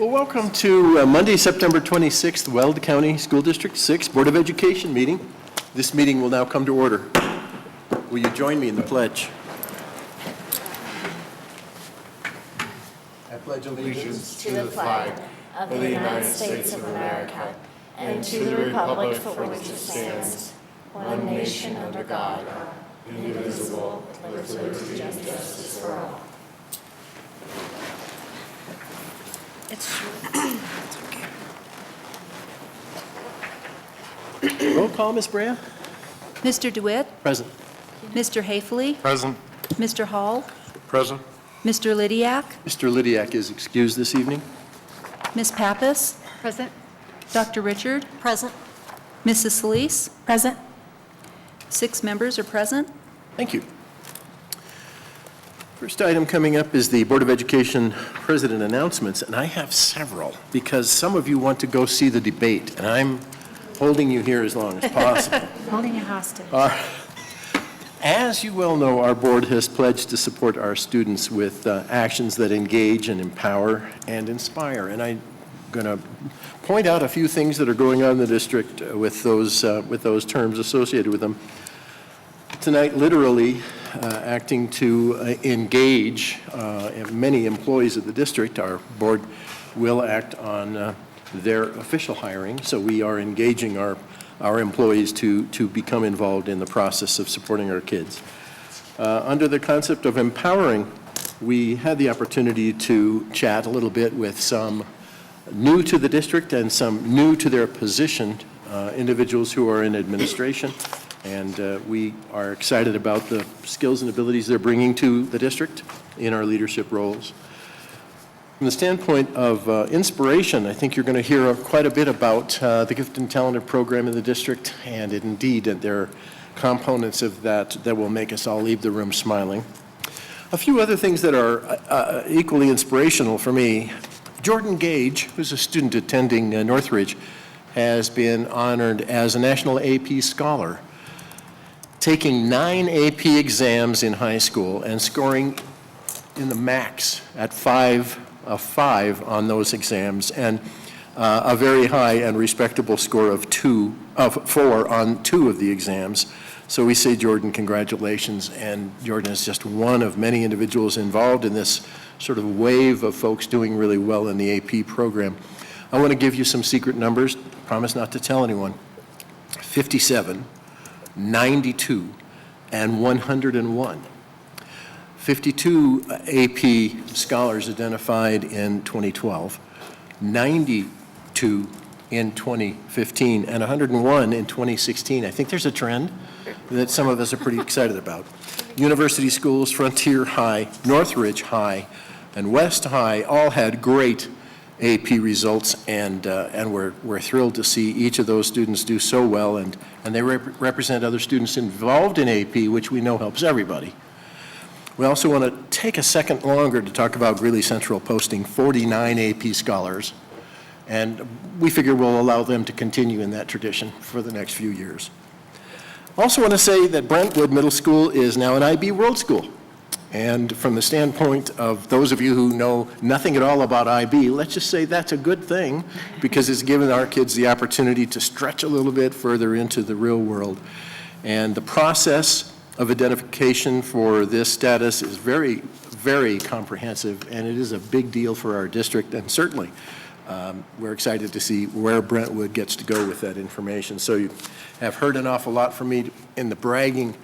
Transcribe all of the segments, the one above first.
Well, welcome to Monday, September 26th, Weld County School District 6 Board of Education meeting. This meeting will now come to order. Will you join me in the pledge? I pledge allegiance to the flag of the United States of America and to the republic for which it stands, one nation under God, indivisible, with liberty and justice for all. Roll call, Ms. Brea. Mr. DeWitt? Present. Mr. Hafele? Present. Mr. Hall? Present. Mr. Lydiak? Mr. Lydiak is excused this evening. Ms. Pappas? Present. Dr. Richard? Present. Mrs. Solis? Present. 6 members are present. Thank you. First item coming up is the Board of Education President announcements, and I have several because some of you want to go see the debate, and I'm holding you here as long as possible. Holding you hostage. As you well know, our board has pledged to support our students with actions that engage and empower and inspire, and I'm going to point out a few things that are going on in the district with those terms associated with them. Tonight, literally acting to engage many employees of the district, our board will act on their official hiring, so we are engaging our employees to become involved in the process of supporting our kids. Under the concept of empowering, we had the opportunity to chat a little bit with some new to the district and some new to their position individuals who are in administration, and we are excited about the skills and abilities they're bringing to the district in our leadership roles. From the standpoint of inspiration, I think you're going to hear quite a bit about the Gifted and Talented program in the district, and indeed there are components of that will make us all leave the room smiling. A few other things that are equally inspirational for me. Jordan Gage, who's a student attending Northridge, has been honored as a National AP Scholar, taking 9 AP exams in high school and scoring in the max at 5 5 on those exams, and a very high and respectable score of 4 on 2 of the exams. So we say, Jordan, congratulations, and Jordan is just one of many individuals involved in this sort of wave of folks doing really well in the AP program. I want to give you some secret numbers, promise not to tell anyone. 57, 92, and 101. 52 AP scholars identified in 2012, 92 in 2015, and 101 in 2016. I think there's a trend that some of us are pretty excited about. University schools, Frontier High, Northridge High, and West High all had great AP results, and we're thrilled to see each of those students do so well, and they represent other students involved in AP, which we know helps everybody. We also want to take a second longer to talk about Greeley Central posting 49 AP scholars, and we figure we'll allow them to continue in that tradition for the next few years. Also want to say that Brentwood Middle School is now an IB World School. And from the standpoint of those of you who know nothing at all about IB, let's just say that's a good thing because it's given our kids the opportunity to stretch a little bit further into the real world. And the process of identification for this status is very, very comprehensive, and it is a big deal for our district, and certainly we're excited to see where Brentwood gets to go with that information. So you have heard an awful lot from me in the bragging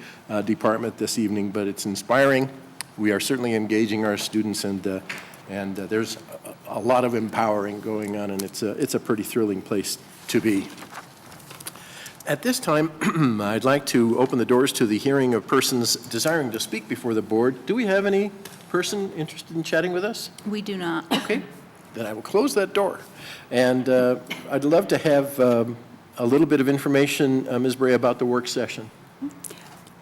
department this evening, but it's inspiring. We are certainly engaging our students, and there's a lot of empowering going on, and it's a pretty thrilling place to be. At this time, I'd like to open the doors to the hearing of persons desiring to speak before the board. Do we have any person interested in chatting with us? We do not. Okay, then I will close that door. And I'd love to have a little bit of information, Ms. Bray, about the work session.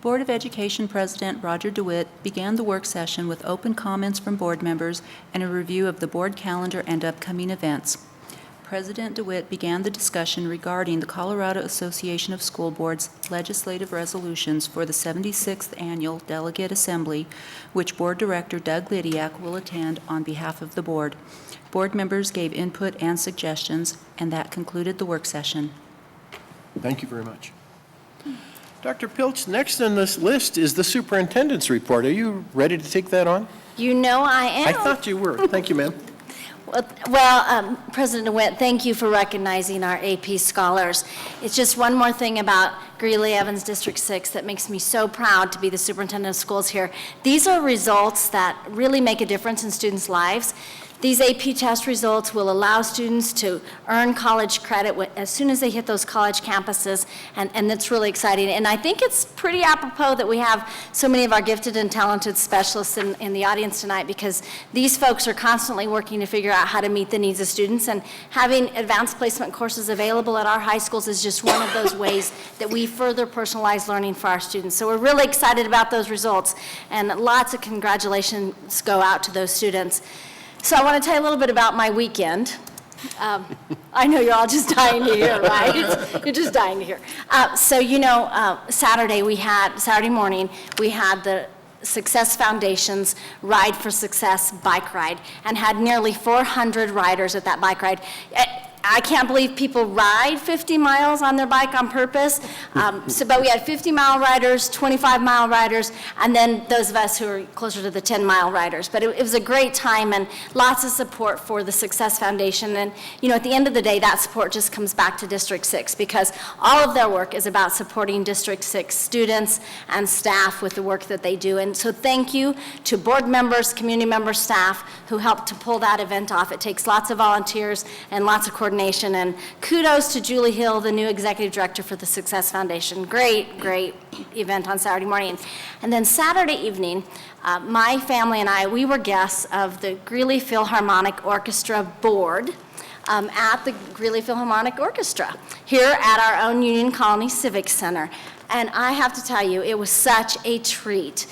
Board of Education President Roger DeWitt began the work session with open comments from board members and a review of the board calendar and upcoming events. President DeWitt began the discussion regarding the Colorado Association of School Boards legislative resolutions for the 76th Annual Delegate Assembly, which Board Director Doug Lydiak will attend on behalf of the board. Board members gave input and suggestions, and that concluded the work session. Thank you very much. Dr. Pilch, next on this list is the superintendent's report. Are you ready to take that on? You know I am. I thought you were. Thank you, ma'am. Well, President DeWitt, thank you for recognizing our AP scholars. It's just one more thing about Greeley-Evans District 6 that makes me so proud to be the superintendent of schools here. These are results that really make a difference in students' lives. These AP test results will allow students to earn college credit as soon as they hit those college campuses, and that's really exciting. And I think it's pretty apropos that we have so many of our gifted and talented specialists in the audience tonight, because these folks are constantly working to figure out how to meet the needs of students, and having advanced placement courses available at our high schools is just one of those ways that we further personalize learning for our students. So we're really excited about those results, and lots of congratulations go out to those students. So I want to tell you a little bit about my weekend. I know you're all just dying to hear, right? You're just dying to hear. Saturday morning, we had the Success Foundation's Ride for Success bike ride, and had nearly 400 riders at that bike ride. I can't believe people ride 50 miles on their bike on purpose. But we had 50-mile riders, 25-mile riders, and then those of us who are closer to the 10-mile riders. But it was a great time, and lots of support for the Success Foundation. And, at the end of the day, that support just comes back to District 6, because all of their work is about supporting District 6 students and staff with the work that they do. And so thank you to board members, community members, staff who helped to pull that event off. It takes lots of volunteers and lots of coordination. And kudos to Julie Hill, the new executive director for the Success Foundation. Great event on Saturday morning. And then Saturday evening, my family and I, we were guests of the Greeley Philharmonic Orchestra board at the Greeley Philharmonic Orchestra here at our own Union Colony Civic Center. And I have to tell you, it was such a treat.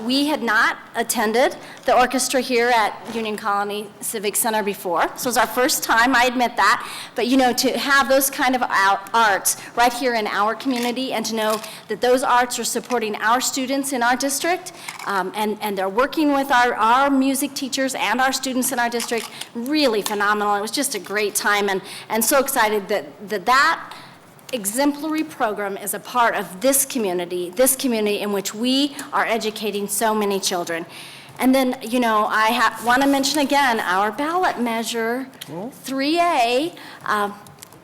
We had not attended the orchestra here at Union Colony Civic Center before, so it was our first time, I admit that. But to have those kind of arts right here in our community, and to know that those arts are supporting our students in our district, and they're working with our music teachers and our students in our district, really phenomenal. It was just a great time, and so excited that exemplary program is a part of this community in which we are educating so many children. And then, I want to mention again our ballot measure 3A.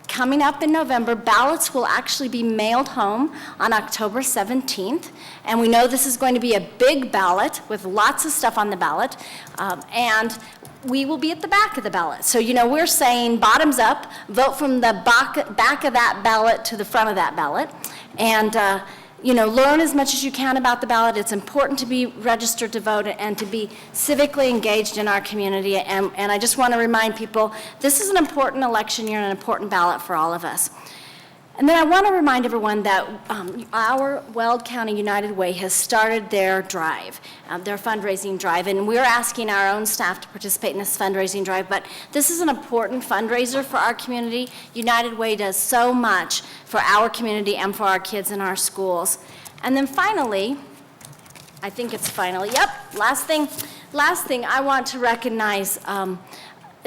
Coming up in November, ballots will actually be mailed home on October 17th. And we know this is going to be a big ballot with lots of stuff on the ballot. And we will be at the back of the ballot. So, we're saying bottoms up, vote from the back of that ballot to the front of that ballot. And, learn as much as you can about the ballot. It's important to be registered to vote and to be civically engaged in our community. And I just want to remind people, this is an important election year and an important ballot for all of us. And then I want to remind everyone that our Weld County United Way has started their drive, their fundraising drive, and we're asking our own staff to participate in this fundraising drive, but this is an important fundraiser for our community. United Way does so much for our community and for our kids in our schools. And then finally, last thing, I want to recognize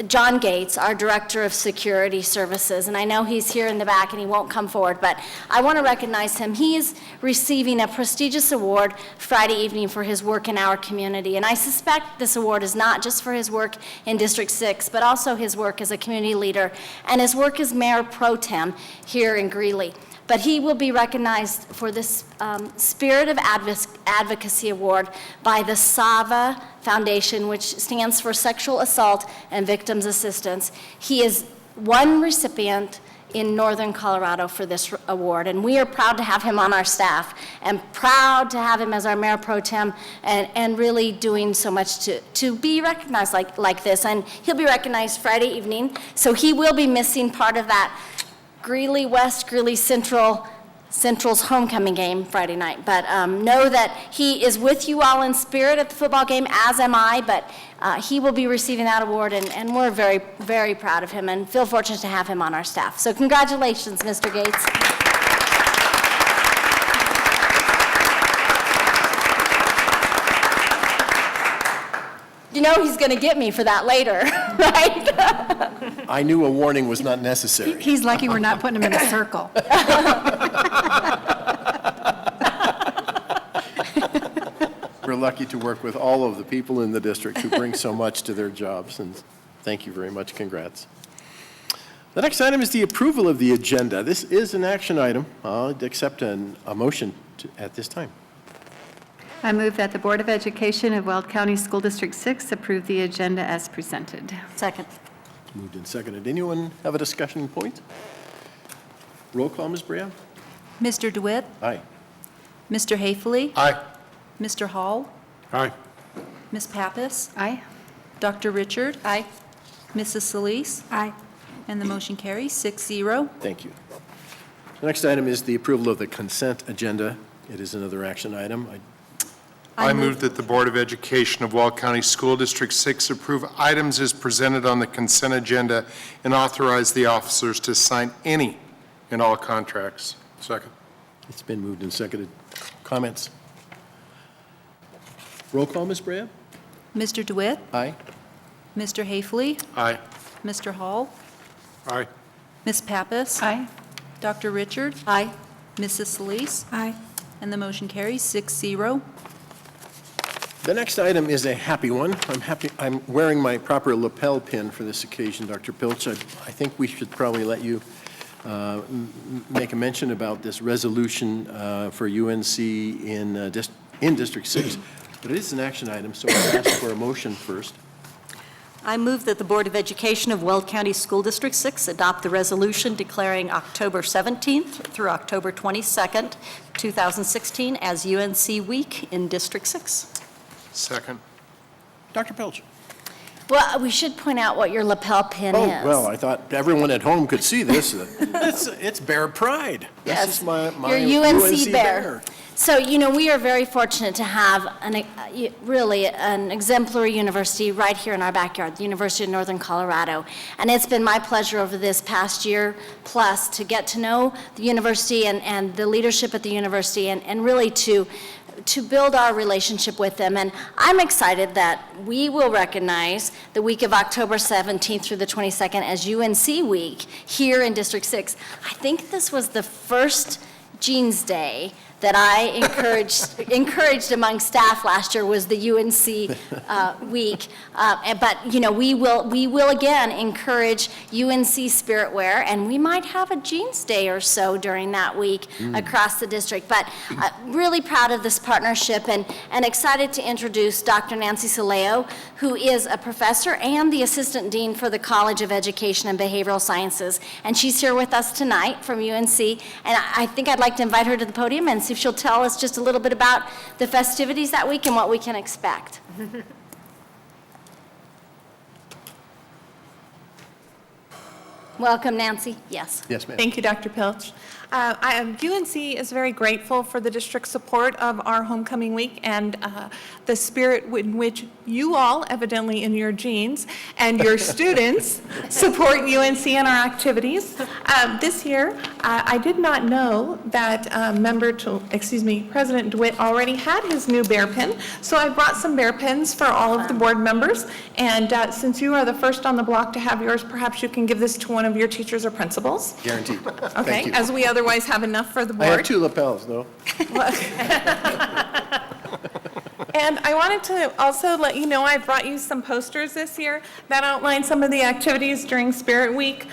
John Gates, our Director of Security Services, and I know he's here in the back and he won't come forward, but I want to recognize him. He is receiving a prestigious award Friday evening for his work in our community, and I suspect this award is not just for his work in District 6, but also his work as a community leader and his work as Mayor Pro Tem here in Greeley. But he will be recognized for this Spirit of Advocacy Award by the SAVA Foundation, which stands for Sexual Assault and Victims Assistance. He is one recipient in Northern Colorado for this award, and we are proud to have him on our staff and proud to have him as our Mayor Pro Tem and really doing so much to be recognized like this. And he'll be recognized Friday evening, so he will be missing part of that Greeley West, Greeley Central Central's homecoming game Friday night. But know that he is with you all in spirit at the football game, as am I, but he will be receiving that award, and we're very, very proud of him and feel fortunate to have him on our staff. So congratulations, Mr. Gates. You know he's going to get me for that later, right? I knew a warning was not necessary. He's lucky we're not putting him in a circle. We're lucky to work with all of the people in the district who bring so much to their jobs, and thank you very much. Congrats. The next item is the approval of the agenda. This is an action item. I'll accept a motion at this time. I move that the Board of Education of Weld County School District 6 approve the agenda as presented. Second. Moved and seconded. Anyone have a discussion point? Roll call, Ms. Brea? Mr. DeWitt? Aye. Mr. Haefele? Aye. Mr. Hall? Aye. Ms. Pappas? Aye. Dr. Richard? Aye. Mrs. Solis? Aye. And the motion carries 6-0. Thank you. The next item is the approval of the consent agenda. It is another action item. I move that the Board of Education of Weld County School District 6 approve items as presented on the consent agenda and authorize the officers to sign any and all contracts. Second. It's been moved and seconded. Comments? Roll call, Ms. Brea? Mr. DeWitt? Aye. Mr. Haefele? Aye. Mr. Hall? Aye. Ms. Pappas? Aye. Dr. Richard? Aye. Mrs. Solis? Aye. And the motion carries 6-0. The next item is a happy one. I'm wearing my proper lapel pin for this occasion, Dr. Pilch. I think we should probably let you make a mention about this resolution for UNC in District 6. But it is an action item, so I'll ask for a motion first. I move that the Board of Education of Weld County School District 6 adopt the resolution declaring October 17th through October 22nd, 2016 as UNC Week in District 6. Second. Dr. Pilch. Well, we should point out what your lapel pin Oh, is. well, I thought everyone at home could see this. It's Bear Pride. Yes. This is my Your UNC UNC Bear. So, you know, we are very fortunate to have really an exemplary university right here in our backyard, the University of Northern Colorado. And it's been my pleasure over this past year plus to get to know the university and the leadership at the university and really to build our relationship with them. And I'm excited that we will recognize the week of October 17th through the 22nd as UNC Week here in District 6. I think this was the first Jeans Day that I encouraged among staff last year was the UNC week. But you know, we will again encourage UNC spirit wear, and we might have a Jeans Day or so during that week across the district. But really proud of this partnership and excited to introduce Dr. Nancy Soleo, who is a professor and the assistant dean for the College of Education and Behavioral Sciences. And she's here with us tonight from UNC. And I think I'd like to invite her to the podium and see if she'll tell us just a little bit about the festivities that week and what we can expect. Welcome, Nancy. Yes. Yes, ma'am. Thank you, Dr. Pilch. UNC is very grateful for the district's support of our homecoming week and the spirit in which you all, evidently in your genes, and your students support UNC and our activities. This year, I did not know that President DeWitt already had his new bear pin, so I brought some bear pins for all of the board members. And since you are the first on the block to have yours, perhaps you can give this to one of your teachers or principals. Guaranteed. Okay, Thank you. as we otherwise have enough for the I have board. 2 lapels, though. And I wanted to also let you know I brought you some posters this year that outline some of the activities during Spirit Week,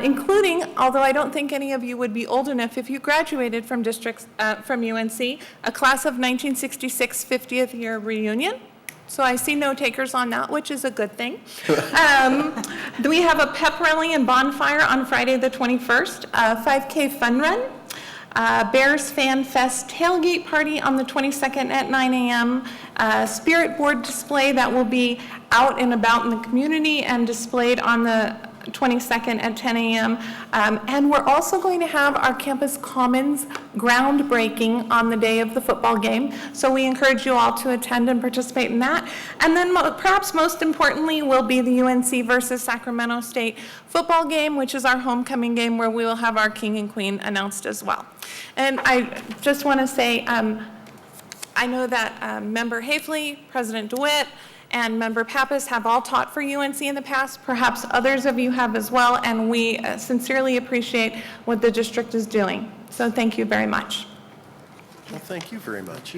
including, although I don't think any of you would be old enough if you graduated from from UNC, a class of 1966 50th year reunion. So I see no takers on that, which is a good thing. We have a pep rally and bonfire on Friday the 21st, a 5K fun run, Bears Fan Fest tailgate party on the 22nd at 9 a.m., Spirit board display that will be out and about in the community and displayed on the 22nd at 10 a.m. And we're also going to have our Campus Commons groundbreaking on the day of the football game. So we encourage you all to attend and participate in that. And then perhaps most importantly will be the UNC versus Sacramento State football game, which is our homecoming game where we will have our king and queen announced as well. And I just want to say, I know that Member Hafley, President DeWitt, and Member Pappas have all taught for UNC in the past. Perhaps others of you have as well, and we sincerely appreciate what the district is doing. So thank you very much. Well, thank you very much.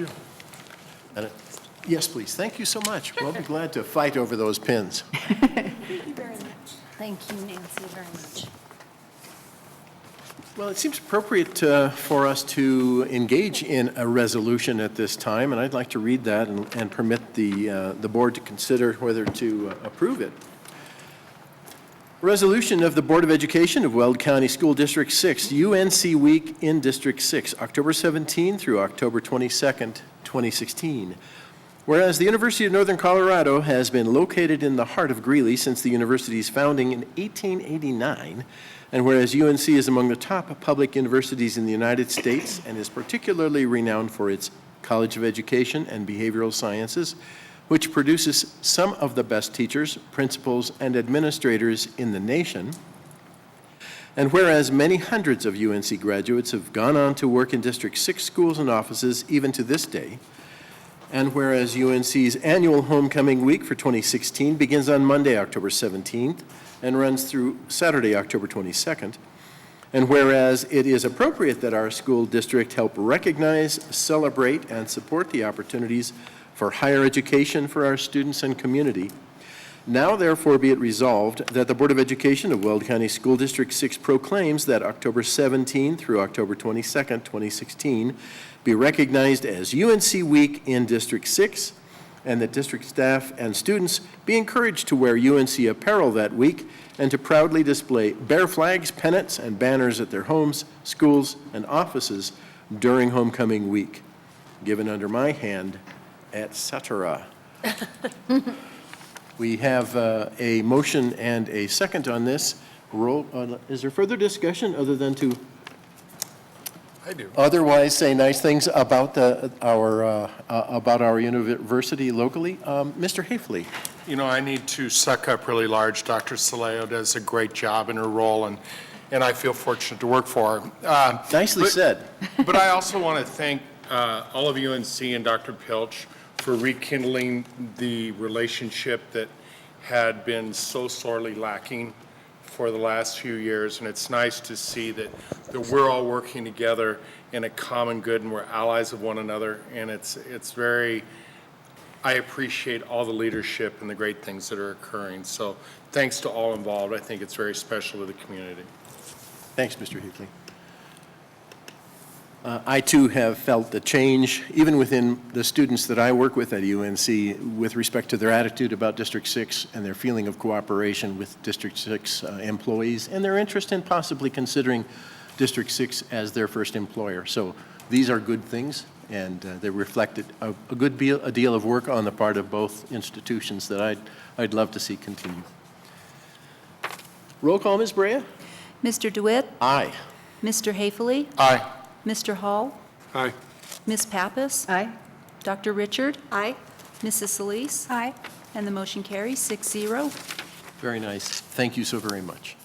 Yes, please. Thank you so much. We'll be glad to fight over those pins. Thank you very much. Thank you, Nancy, very much. Well, it seems appropriate for us to engage in a resolution at this time, and I'd like to read that and permit the board to consider whether to approve it. Resolution of the Board of Education of Weld County School District 6, UNC Week in District 6, October 17 through October 22nd, 2016. Whereas the University of Northern Colorado has been located in the heart of Greeley since the university's founding in 1889, and whereas UNC is among the top public universities in the United States and is particularly renowned for its College of Education and Behavioral Sciences, which produces some of the best teachers, principals, and administrators in the nation, and whereas many hundreds of UNC graduates have gone on to work in District 6 schools and offices even to this day, and whereas UNC's annual homecoming week for 2016 begins on Monday, October 17th, and runs through Saturday, October 22nd. And whereas it is appropriate that our school district help recognize, celebrate, and support the opportunities for higher education for our students and community, now therefore be it resolved that the Board of Education of Weld County School District 6 proclaims that October 17 through October 22nd, 2016 be recognized as UNC Week in District 6, and that district staff and students be encouraged to wear UNC apparel that week and to proudly display bear flags, pennants, and banners at their homes, schools, and offices during homecoming week. Given under my hand, etc. We have a motion and a second on this. Is there further discussion other than to I do. otherwise say nice things about our university locally? Mr. Hafley. You know, I need to suck up really large. Dr. Saleo does a great job in her role, and I feel fortunate to work for her. Nicely said. But I also want to thank all of UNC and Dr. Pilch for rekindling the relationship that had been so sorely lacking for the last few years, and it's nice to see that we're all working together in a common good and we're allies of one another, and it's very, I appreciate all the leadership and the great things that are occurring. So thanks to all involved. I think it's very special to the community. Thanks, Mr. Hafley. I too have felt the change, even within the students that I work with at UNC, with respect to their attitude about District 6 and their feeling of cooperation with District 6 employees and their interest in possibly considering District 6 as their first employer. So these are good things, and they reflect a good deal of work on the part of both institutions that I'd love to see continue. Roll call, Ms. Brea? Mr. DeWitt? Aye. Mr. Hafley? Aye. Mr. Hall? Aye. Ms. Pappas? Aye. Dr. Richard? Aye. Mrs. Solis? Aye. And the motion carries 6-0. Very nice. Thank you so very much.